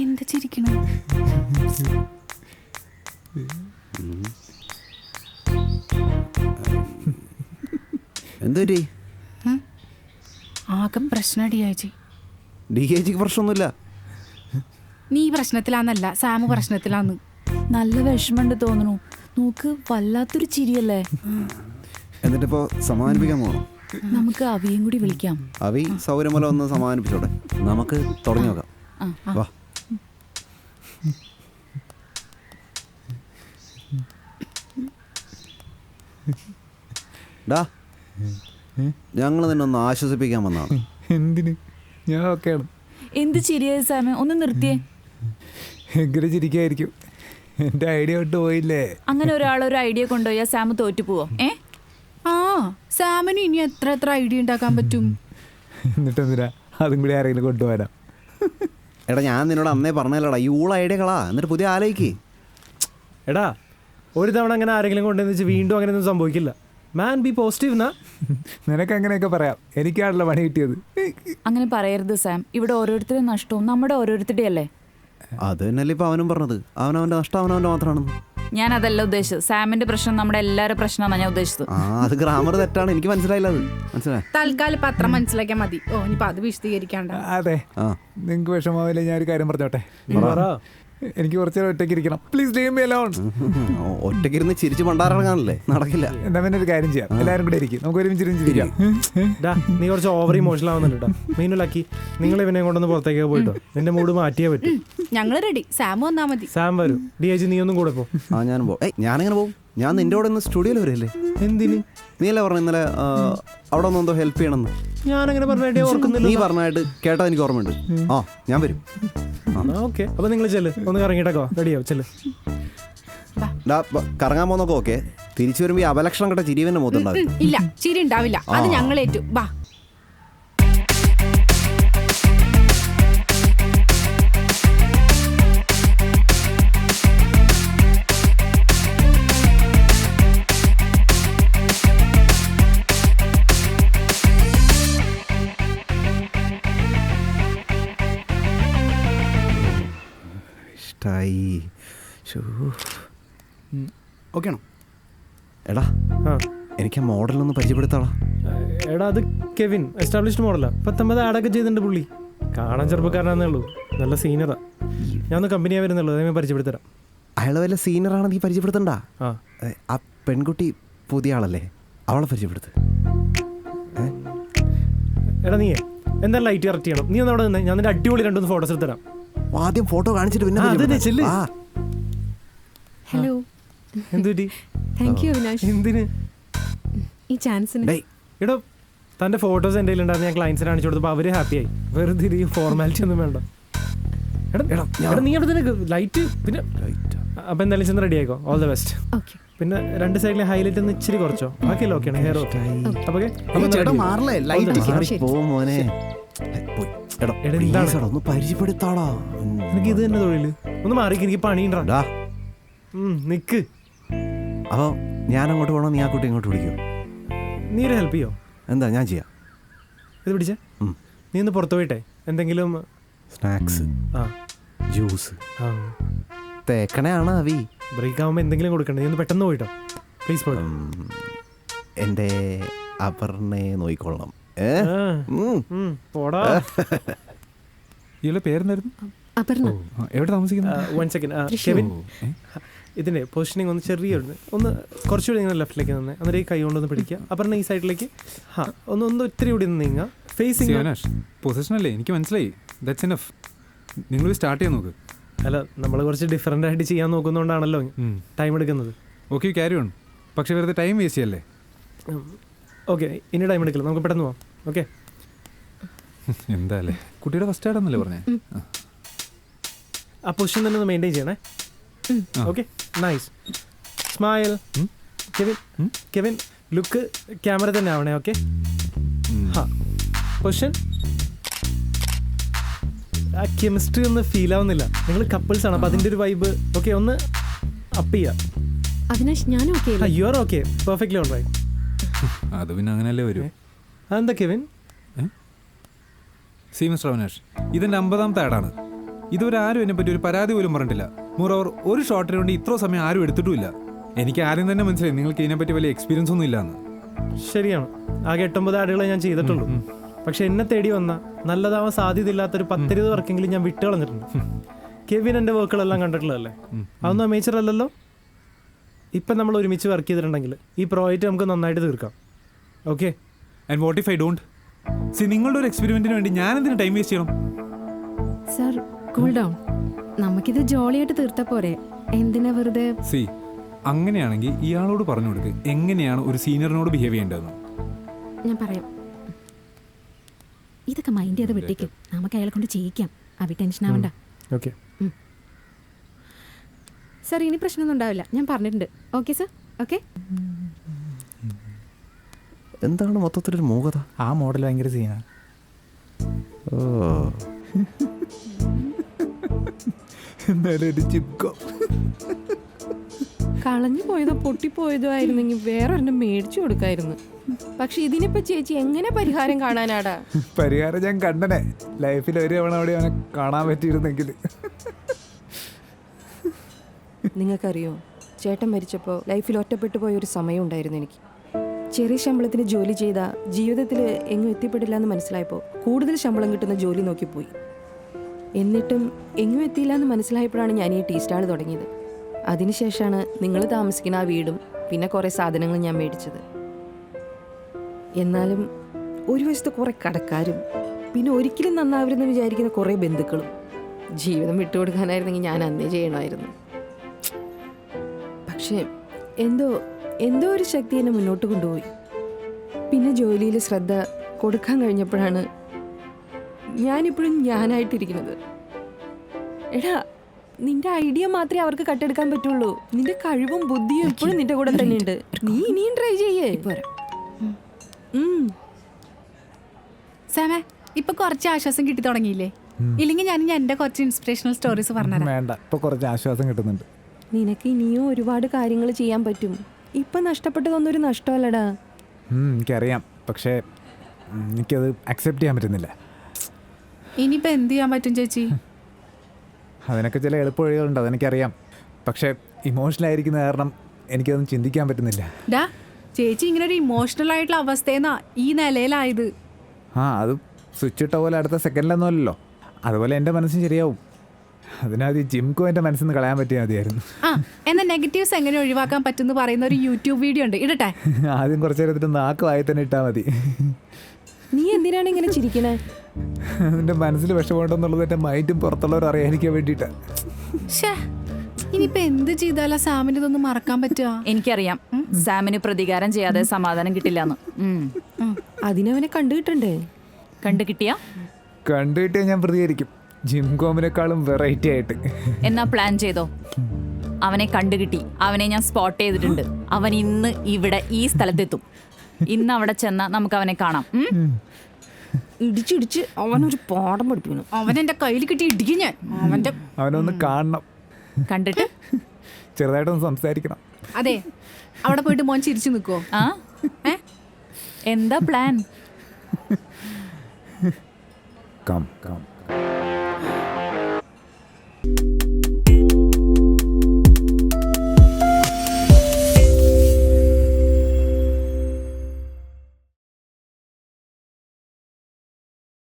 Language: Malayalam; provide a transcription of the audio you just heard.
എന്താ ചിരിക്കണം? എന്തൊരു ആകെ പ്രശ്നടിയാച്ചി. DKGക്ക് പ്രശ്നമൊന്നുമില്ല. നീ പ്രശ്നത്തിലാന്നല്ല, സാമു പ്രശ്നത്തിലാന്ന്. നല്ല വിഷമമുണ്ട് തോന്നുന്നു. നോക്ക്, വല്ലാത്തൊരു ചിരിയല്ലേ. എന്നിട്ടിപ്പോ സമാധാനിപ്പിക്കാൻ പോകണം. നമുക്ക് അവിയും കൂടി വിളിക്കാം. അവി സൗകര്യം പോലെ ഒന്ന് സമാധാനിപ്പിച്ചോടെ. നമുക്ക് തുടങ്ങി നോക്കാം. വാ. ഡാ, ഞങ്ങൾ നിന്നെ ഒന്ന് ആശ്വസിപ്പിക്കാൻ വന്നതാണ്. എന്തിന്? ഞാൻ ഓക്കെയാണ്. എന്ത് ചിരിയായി സാമേ, ഒന്ന് നിർത്തിയേ. എങ്ങനെ ചിരിക്കായിരിക്കും? എൻ്റെ ഐഡിയ വിട്ട് പോയില്ലേ? അങ്ങനെ ഒരാളൊരു ഐഡിയ കൊണ്ടുപോയാൽ സാമ് തോറ്റു പോവോ? ആ, സാമിന് ഇനി എത്ര ഐഡിയ ഉണ്ടാക്കാൻ പറ്റും? എന്നിട്ട് എന്തിനാ അതും കൂടി ആരെങ്കിലും കൊണ്ടുപോരാ? എടാ, ഞാൻ നിന്നോട് അന്നേ പറഞ്ഞല്ലോടാ, ഈ ഊള ഐഡിയകളാ. എന്നിട്ട് പുതിയ ആലോചിക്ക്. എടാ, ഒരു തവണ അങ്ങനെ ആരെങ്കിലും കൊണ്ടുവന്ന് വെച്ച് വീണ്ടും അങ്ങനെയൊന്നും സംഭവിക്കില്ല. മാൻ ബി പോസിറ്റീവ് എന്നാ. നിനക്ക് അങ്ങനെയൊക്കെ പറയാം, എനിക്കാണല്ലോ പണി കിട്ടിയത്. അങ്ങനെ പറയരുത് സാം. ഇവിടെ ഓരോരുത്തരുടെ നഷ്ടവും നമ്മുടെ ഓരോരുത്തരുടെ അല്ലേ. അത് തന്നെയല്ലേ ഇപ്പൊ അവനും പറഞ്ഞത്. അവനവൻ്റെ നഷ്ടം അവനവൻ്റെ മാത്രമാണെന്ന്. ഞാൻ അതല്ല ഉദ്ദേശിച്ചത്. സാമിന്റെ പ്രശ്നം നമ്മുടെ എല്ലാവരുടെ പ്രശ്നമാണ് ഞാൻ ഉദ്ദേശിച്ചത്. അത് ഗ്രാമർ തെറ്റാണ്. എനിക്ക് മനസ്സിലായില്ല. അത് മനസ്സിലായി. തൽക്കാലം പത്രം മനസ്സിലാക്കിയാൽ മതി. ഓ, ഇനിയിപ്പോ അത് വിശദീകരിക്കാണ്ട. അതെ, നിങ്ങൾക്ക് വിഷമാവില്ല. ഞാനൊരു കാര്യം പറഞ്ഞോട്ടെ. എനിക്ക് കുറച്ച് ഒറ്റയ്ക്ക് ഇരിക്കണം. Please leave me alone. ഒറ്റയ്ക്കിരുന്ന് ചിരിച്ച് പണ്ടാറങ്ങാനല്ലേ? നടക്കില്ല. എന്നാ പിന്നെ ഒരു കാര്യം ചെയ്യാം, എല്ലാവരും കൂടെ ഇരിക്കും, നമുക്ക് ഒരുമിച്ചിരിക്കാം. നീ കുറച്ച് ഓവർ ഇമോഷണൽ ആവുന്നുണ്ട്. മീനുലാക്കി, നിങ്ങൾ ഇവനെ കൊണ്ടൊന്ന് പുറത്തേക്ക് പോയിട്ടോ. നിന്റെ മൂഡ് മാറ്റിയേ പറ്റും. ഞങ്ങള് റെഡി. സാമു വന്നാ മതി. സാം വരും. DIG നീ ഒന്നും കൂടെ പോ. ഞാനും പോകും. ഞാനെങ്ങനെ പോകും? ഞാൻ നിന്റെ കൂടെ ഒന്ന് സ്റ്റുഡിയോയിൽ വരില്ലേ? എന്തിന്? നീ അല്ലേ പറഞ്ഞു ഇന്നലെ അവിടെ ഒന്ന് എന്തോ ഹെൽപ്പ് ചെയ്യണമെന്ന്? ഞാനങ്ങനെ പറഞ്ഞായിട്ട് ഓർക്കുന്നില്ല. നീ പറഞ്ഞായിട്ട് കേട്ടാ എനിക്ക് ഓർമ്മയുണ്ട്. ഞാൻ വരും. ഓക്കെ, അപ്പൊ നിങ്ങൾ ചെല്ല്, ഒന്ന് കറങ്ങിയിട്ടൊക്കെ റെഡിയാവും. ചെല്ല്. കറങ്ങാൻ പോകുന്നൊക്കെ ഓക്കെ. തിരിച്ചു വരുമ്പോ ഈ അപലക്ഷണം കേട്ട ചിരിവന്റെ മുഖത്തുണ്ടാവും. ഇല്ല, ചിരി ഉണ്ടാവില്ല. അത് ഞങ്ങളേറ്റു. വാ. ഓക്കെ ആണോ? എടാ, എനിക്ക് ആ മോഡലൊന്ന് പരിചയപ്പെടുത്താളാ. എടാ, അത് കെവിൻ, എസ്റ്റാബ്ലിഷ്ഡ് മോഡലാ. 19 ആഡൊക്കെ ചെയ്തിട്ടുണ്ട് പുള്ളി. കാണാൻ ചെറുപ്പക്കാരനാന്നേ ഉള്ളൂ, നല്ല സീനിയറാ. ഞാൻ ഒന്ന് കമ്പനിയാ വരുന്നുള്ളൂ, അതേ പരിചയപ്പെടുത്തരാം. അയാളെ വല്ല സീനിയറാണ് നീ പരിചയപ്പെടുത്തണ്ട. ആ പെൺകുട്ടി പുതിയ ആളല്ലേ, അവളെ പരിചയപ്പെടുത്ത്. എടാ, നീ എന്തായാലും ലൈറ്റ് കറക്റ്റ് ചെയ്യണം. നീ ഒന്ന് അവിടെ നിന്ന് ഞാൻ നിന്റെ അടിപൊളി 2-3 ഫോട്ടോസ് എടുത്തരാം. ആദ്യം ഫോട്ടോ കാണിച്ചിട്ട് പിന്നെ ഹലോ. എന്തുപറ്റി? താങ്ക് യു അവിനാഷ്, എന്തിന്? ഈ ചാൻസിന്. എടോ, തൻ്റെ ഫോട്ടോസ് എൻ്റെ കയ്യിലുണ്ടായിരുന്നു. ഞാൻ ക്ലയൻസിന് കാണിച്ചു കൊടുത്തപ്പോൾ അവർ ഹാപ്പിയായി. വെറുതെ ഈ ഫോർമാലിറ്റി ഒന്നും വേണ്ട. എടാ, നീ അവിടെ തന്നെ ലൈറ്റ്. പിന്നെ അപ്പം എന്തായാലും ചെന്ന് റെഡി ആയിക്കോ. All the best. ഓക്കെ. പിന്നെ 2 സൈഡിലെ ഹൈലൈറ്റ് ഒന്ന് ഇച്ചിരി കുറച്ചോ. ബാക്കിയല്ലോ ഓക്കെയാണ്. Hair okay. അപ്പോൾ ഒന്ന് പരിചയപ്പെടുത്താടാ. എനിക്ക് ഇത് തന്നെ തൊഴിൽ. ഒന്ന് മാറിക്ക്, എനിക്ക് പണിയുണ്ടാ. നിക്ക്. അപ്പൊ ഞാൻ അങ്ങോട്ട് പോകണോ, നീ ആ കുട്ടി ഇങ്ങോട്ട് വിളിക്കോ? നീ ഒരു ഹെൽപ്പ് ചെയ്യോ? എന്താ ഞാൻ ചെയ്യാം. ഇത് പിടിച്ചേ. നീ ഒന്ന് പുറത്തു പോയിട്ടെ എന്തെങ്കിലും സ്നാക്സ്, ജ്യൂസ് തേക്കണയാണ് അവി. ബ്രേക്ക് ആകുമ്പോൾ എന്തെങ്കിലും കൊടുക്കണ്ടേ? നീ ഒന്ന് പെട്ടെന്ന് പോയിട്ടോ പ്ലീസ്. പോയി എൻ്റെ അപർണയെ നോക്കിക്കൊള്ളണം. പോടാ. ഇയാളുടെ പേരെന്തായിരുന്നു? അപർണ. എവിടെ താമസിക്കുന്നത്? 1 സെക്കൻഡ്. കെവിൻ, ഇതിൻ്റെ പൊസിഷനിങ് ഒന്ന് ചെറിയൊരു ഒന്ന് കുറച്ചുകൂടി നിങ്ങൾ ലെഫ്റ്റിലേക്ക് നിന്ന് എന്നിട്ട് ഈ കൈ കൊണ്ടൊന്ന് പിടിക്കുക. അപർണ ഈ സൈഡിലേക്ക് ഒന്ന് ഒത്തിരി കൂടി ഒന്ന് നീങ്ങുക. ഫേസിങ് പൊസിഷനല്ലേ, എനിക്ക് മനസ്സിലായി. That's enough. നിങ്ങൾ സ്റ്റാർട്ട് ചെയ്യാൻ നോക്ക്. അല്ല, നമ്മൾ കുറച്ച് ഡിഫറൻ്റ് ആയിട്ട് ചെയ്യാൻ നോക്കുന്നതുകൊണ്ടാണല്ലോ ടൈം എടുക്കുന്നത്. Okay, carry on. പക്ഷെ വെറുതെ ടൈം വേസ്റ്റ് ചെയ്യല്ലേ. ഓക്കെ, ഇനി ടൈം എടുക്കില്ല, നമുക്ക് പെട്ടെന്ന് പോവാം. ഓക്കെ. എന്താ അല്ലേ, കുട്ടിയുടെ ഫസ്റ്റ് ആയിട്ടാന്നല്ലേ പറഞ്ഞേ? ആ പൊസിഷൻ തന്നെ ഒന്ന് മെയിൻറ്റെയിൻ ചെയ്യണേ. Okay, nice. Smile. Kevin, look camera തന്നെ ആവണേ. ഓക്കെ. പൊസിഷൻ. ആ കെമിസ്ട്രി ഒന്ന് ഫീൽ ആവുന്നില്ല. നിങ്ങൾ കപ്പിൾസ് ആണ്, അപ്പോൾ അതിൻ്റെ ഒരു വൈബ്. ഓക്കെ, ഒന്ന് അപ്പ് ചെയ്യാം. അവിനാഷ്, ഞാൻ okay. You are okay, perfectly all right. അത് പിന്നെ അങ്ങനെയല്ലേ വരൂ. അതെന്താ കെവിൻ, സി മിസ്റ്റർ അവിനാഷ്, ഇതെൻ്റെ 50ാമത്തെ ആഡാണ്. ഇതുവരെ ആരും എന്നെ പറ്റി ഒരു പരാതി പോലും പറഞ്ഞിട്ടില്ല. മോറോവർ ഒരു ഷോട്ടിന് വേണ്ടി ഇത്ര സമയം ആരും എടുത്തിട്ടുമില്ല. എനിക്ക് ആരും തന്നെ മനസ്സിലായി നിങ്ങൾക്ക് ഇതിനെപ്പറ്റി വലിയ എക്സ്പീരിയൻസ് ഒന്നും ഇല്ലാന്ന്. ശരിയാണ്, ആകെ 8-9 ആടുകളെ ഞാൻ ചെയ്തിട്ടുള്ളൂ. പക്ഷെ എന്നെ തേടി വന്ന നല്ലതാവാൻ സാധ്യതയില്ലാത്തൊരു 10-20 വർക്കെങ്കിലും ഞാൻ വിട്ട് കളഞ്ഞിട്ടുണ്ട്. കെവിൻ എൻ്റെ വർക്കുകളെല്ലാം കണ്ടിട്ടുള്ളതല്ലേ, അതൊന്നും അമേച്ചർ അല്ലല്ലോ. ഇപ്പം നമ്മൾ ഒരുമിച്ച് വർക്ക് ചെയ്തിട്ടുണ്ടെങ്കിൽ ഈ പ്രോജക്റ്റ് നമുക്ക് നന്നായിട്ട് തീർക്കാം. Okay? And what if I don't? C, നിങ്ങളുടെ ഒരു എക്സ്പെരിമെന്റിന് വേണ്ടി ഞാൻ എന്തിനു ടൈം വേസ്റ്റ് ചെയ്യണം? Sir cool down. നമുക്കിത് ജോളിയായിട്ട് തീർത്താ പോരെ, എന്തിനാ വെറുതെ? സി, അങ്ങനെയാണെങ്കിൽ ഇയാളോട് പറഞ്ഞു കൊടുക്ക് എങ്ങനെയാണ് ഒരു സീനിയറിനോട് ബിഹേവ് ചെയ്യേണ്ടതെന്ന്. ഞാൻ പറയാം. ഇതൊക്കെ മൈൻഡ് ചെയ്ത് വിട്ടേക്ക്, നമുക്ക് അയാളെ കൊണ്ട് ചെയ്യിക്കാം. അവി ടെൻഷൻ ആവണ്ട. ഓക്കെ. സാർ ഇനി പ്രശ്നമൊന്നും ഉണ്ടാവില്ല, ഞാൻ പറഞ്ഞിട്ടുണ്ട്. Okay sir, okay. എന്താണ് മൊത്തത്തിലൊരു മൂകത? ആ മോഡൽ ഭയങ്കര സീനാണ്. ഓ, എന്തായാലും ഒരു ചിക്കോ കളഞ്ഞു പോയതോ പൊട്ടിപ്പോയതോ ആയിരുന്നെങ്കിൽ വേറൊരെണ്ണം മേടിച്ചു കൊടുക്കായിരുന്നു. പക്ഷെ ഇതിനിപ്പോ ചേച്ചി എങ്ങനെ പരിഹാരം കാണാനാടാ? പരിഹാരം ഞാൻ കണ്ടനെ. ലൈഫിൽ ഒരു തവണ അവിടെ അവനെ കാണാൻ പറ്റിയിരുന്നെങ്കിൽ. നിങ്ങൾക്കറിയോ, ചേട്ടൻ മരിച്ചപ്പോൾ ലൈഫിൽ ഒറ്റപ്പെട്ടു പോയ ഒരു സമയം ഉണ്ടായിരുന്നു എനിക്ക്. ചെറിയ ശമ്പളത്തിന് ജോലി ചെയ്ത ജീവിതത്തിൽ എങ്ങും എത്തിപ്പെടില്ല എന്ന് മനസ്സിലായപ്പോൾ കൂടുതൽ ശമ്പളം കിട്ടുന്ന ജോലി നോക്കിപ്പോയി. എന്നിട്ടും എങ്ങും എത്തിയില്ല എന്ന് മനസ്സിലായപ്പോഴാണ് ഞാൻ ഈ ടീ സ്റ്റാൾ തുടങ്ങിയത്. അതിനുശേഷമാണ് നിങ്ങൾ താമസിക്കുന്ന ആ വീടും പിന്നെ കുറേ സാധനങ്ങൾ ഞാൻ മേടിച്ചത്. എന്നാലും ഒരു വശത്ത് കുറേ കടക്കാരും പിന്നെ ഒരിക്കലും നന്നാവരുതെന്ന് വിചാരിക്കുന്ന കുറേ ബന്ധുക്കളും. ജീവിതം വിട്ടുകൊടുക്കാനായിരുന്നെങ്കിൽ ഞാൻ അന്നേ ചെയ്യണമായിരുന്നു. പക്ഷേ എന്തോ ഒരു ശക്തി എന്നെ മുന്നോട്ട് കൊണ്ടുപോയി. പിന്നെ ജോലിയിൽ ശ്രദ്ധ കൊടുക്കാൻ കഴിഞ്ഞപ്പോഴാണ് ഞാനിപ്പോഴും ഞാനായിട്ടിരിക്കുന്നത്. എടാ, നിന്റെ ഐഡിയ മാത്രമേ അവർക്ക് കട്ടെടുക്കാൻ പറ്റുള്ളൂ. നിന്റെ കഴിവും ബുദ്ധിയും ഇപ്പോഴും നിന്റെ കൂടെ തന്നെയുണ്ട്. നീ ഇനിയും ട്രൈ ചെയ്യേ. സാമേ, ഇപ്പൊ കുറച്ച് ആശ്വാസം കിട്ടി തുടങ്ങിയില്ലേ? ഇല്ലെങ്കിൽ ഞാൻ എന്റെ കുറച്ച് ഇൻസ്പിറേഷണൽ സ്റ്റോറീസ് പറഞ്ഞുതരാം. വേണ്ട, ഇപ്പൊ കുറച്ച് ആശ്വാസം കിട്ടുന്നുണ്ട്. നിനക്ക് ഇനിയും ഒരുപാട് കാര്യങ്ങൾ ചെയ്യാൻ പറ്റും. ഇപ്പൊ നഷ്ടപ്പെട്ടതൊന്നും ഒരു നഷ്ടമല്ലടാ. എനിക്കറിയാം, പക്ഷേ എനിക്കത് അക്സെപ്റ്റ് ചെയ്യാൻ പറ്റുന്നില്ല. ഇനിയിപ്പോ എന്ത് ചെയ്യാൻ പറ്റും ചേച്ചി? അതിനൊക്കെ ചില എളുപ്പ വഴികളുണ്ട്, അതെനിക്കറിയാം. പക്ഷേ ഇമോഷണൽ ആയിരിക്കുന്ന കാരണം എനിക്കതൊന്നും ചിന്തിക്കാൻ പറ്റുന്നില്ല. ഡാ, ചേച്ചി ഇങ്ങനെ ഒരു ഇമോഷണൽ ആയിട്ടുള്ള അവസ്ഥയെന്നാ ഈ നിലയിലായത്. അത് സ്വിച്ച് ഇട്ട പോലെ അടുത്ത സെക്കൻഡിലൊന്നും അല്ലല്ലോ. അതുപോലെ എൻ്റെ മനസ്സും ശരിയാവും. അതിനാദ്യം ജിംക്കും എൻ്റെ മനസ്സിൽ നിന്ന് കളയാൻ പറ്റിയാൽ മതിയായിരുന്നു. എന്നാ നെഗറ്റീവ്സ് എങ്ങനെ ഒഴിവാക്കാൻ പറ്റുമെന്ന് പറയുന്ന ഒരു യൂട്യൂബ് വീഡിയോ ഉണ്ട്, ഇടട്ടെ? ആദ്യം കുറച്ച് നേരത്തിന് നാക്കുമായി തന്നെ ഇട്ടാൽ മതി. നീ എന്തിനാണ് ഇങ്ങനെ ചിരിക്കണേ? എൻ്റെ മനസ്സിൽ വിഷമമുണ്ടെന്നുള്ളത് എൻ്റെ മൈൻഡും പുറത്തുള്ളവർ അറിയാതിരിക്കാൻ വേണ്ടിയിട്ടാണ്. ഇനിയിപ്പോ എന്ത് ചെയ്താലാ സാമിന് ഇതൊന്നും മറക്കാൻ പറ്റുക? എനിക്കറിയാം, സാമിന് പ്രതികാരം ചെയ്യാതെ സമാധാനം കിട്ടില്ലാന്ന്. അതിനവനെ കണ്ടുകിട്ടണ്ടേ? കണ്ടു കിട്ടിയാ ഞാൻ പ്രതികരിക്കും, ജിംകോമിനേക്കാളും വെറൈറ്റി ആയിട്ട്. എന്നാ പ്ലാൻ ചെയ്തോ. അവനെ കണ്ടുകിട്ടി, അവനെ ഞാൻ സ്പോട്ട് ചെയ്തിട്ടുണ്ട്. അവൻ ഇന്ന് ഇവിടെ ഈ സ്ഥലത്തെത്തും. ഇന്ന് അവിടെ ചെന്നാ നമുക്ക് അവനെ കാണാം. ഇടിച്ചിടിച്ച് അവനൊരു പാഠം പഠിപ്പിക്കണം. അവൻ എന്റെ കയ്യിൽ കിട്ടി ഇടിക്കും ഞാൻ. അവനൊന്ന് കാണണം, കണ്ടിട്ട് ചെറുതായിട്ടൊന്ന് സംസാരിക്കണം. അതെ, അവിടെ പോയിട്ട് മോൻ ചിരിച്ചു നിൽക്കുവോ? എന്താ പ്ലാൻ? കം